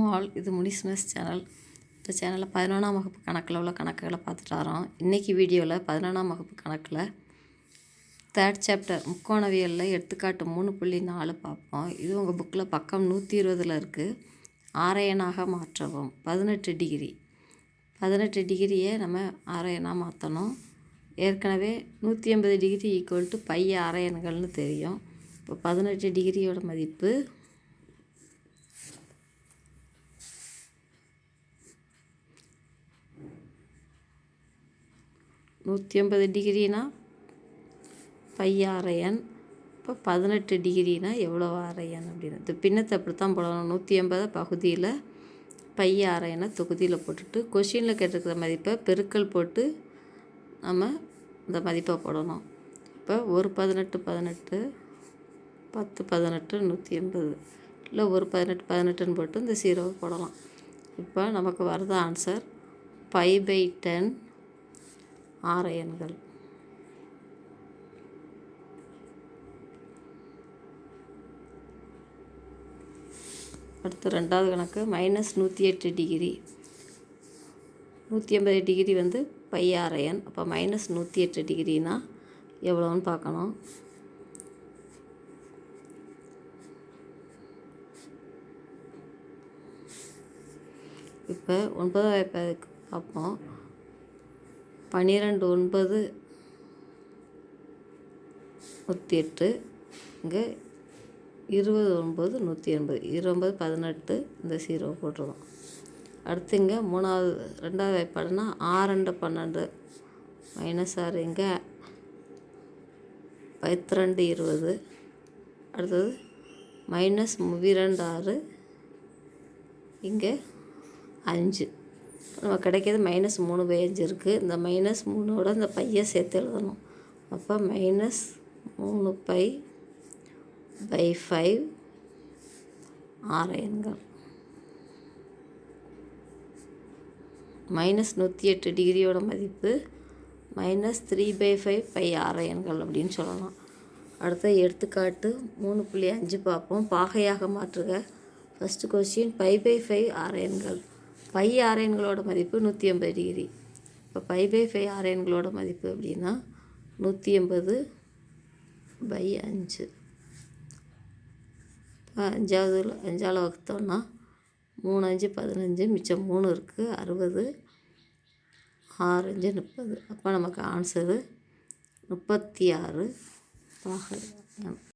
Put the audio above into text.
All, இது Munis maths channel. இந்த சேனலில் 11ஆம் வகுப்பு கணக்கில் உள்ள கணக்குகளை பார்த்துட்டு வரோம். இன்றைக்கி வீடியோவில் 11ஆம் வகுப்பு கணக்கில் 3rd சாப்டர் முக்கோணவியலில் எடுத்துக்காட்டு 3.4 பார்ப்போம். இது உங்கள் புக்கில் பக்கம் 120 இருக்குது. ஆரையனாக மாற்றவும். 18 டிகிரி 18 டிகிரியை நம்ம ஆரையனாக மாற்றணும். ஏற்கனவே 180 டிகிரி ஈக்குவல் டு பை ஆரையன்கள்னு தெரியும். இப்போ 18 டிகிரியோட மதிப்பு 180 டிகிரினா பை ஆரையன். இப்போ 18 டிகிரினா எவ்வளோ ஆரையன் அப்படின்னு இந்த பின்னத்தை அப்படித்தான் போடணும். 180 பகுதியில் பை ஆரையனை தொகுதியில் போட்டுட்டு கொஷினில் கேட்டிருக்கிற மதிப்பை பெருக்கல் போட்டு நம்ம இந்த மதிப்பை போடணும். இப்போ ஒரு 18 18 10 18 180 இல்லை ஒரு 18 18ன்னு போட்டு இந்த 0 போடலாம். இப்போ நமக்கு வருது ஆன்சர் π/10 ஆரையன்கள். அடுத்து ரெண்டாவது கணக்கு -108 டிகிரி 180 டிகிரி வந்து பை ஆரையன். அப்போ -108 டிகிரினா எவ்வளோன்னு பார்க்கணும். இப்போ 9 பார்ப்போம். 12 9 108, இங்கே 20 9 180, 29 18 இந்த 0 போட்டுருவோம். அடுத்து இங்கே ரெண்டாவது வாய்ப்பாடுனா 6 2 12 -6, இங்கே 12 20, அடுத்தது -2 6, இங்கே 5. நம்ம கிடைக்கிது -3/5 இருக்குது. இந்த -3ஓட இந்த பையை சேர்த்து எழுதணும். அப்போ -3π/5 ஆரையன்கள். -108 டிகிரியோட மதிப்பு -3/5 பை ஆரையன்கள் அப்படின்னு சொல்லலாம். அடுத்த எடுத்துக்காட்டு 3.5 பார்ப்போம். பாகையாக மாற்றுக. ஃபஸ்ட்டு கொஸ்டின் π/5 ஆரையன்கள். பை ஆரையன்களோட மதிப்பு 180 டிகிரி. இப்போ π/5 ஆரையன்களோட மதிப்பு அப்படின்னா 180/5. இப்போ 5ஆல் வகுத்தோம்னா 3 5 15, மிச்சம் 3 இருக்குது 60, 6 5 30. அப்போ நமக்கு ஆன்சரு 36 பாகை.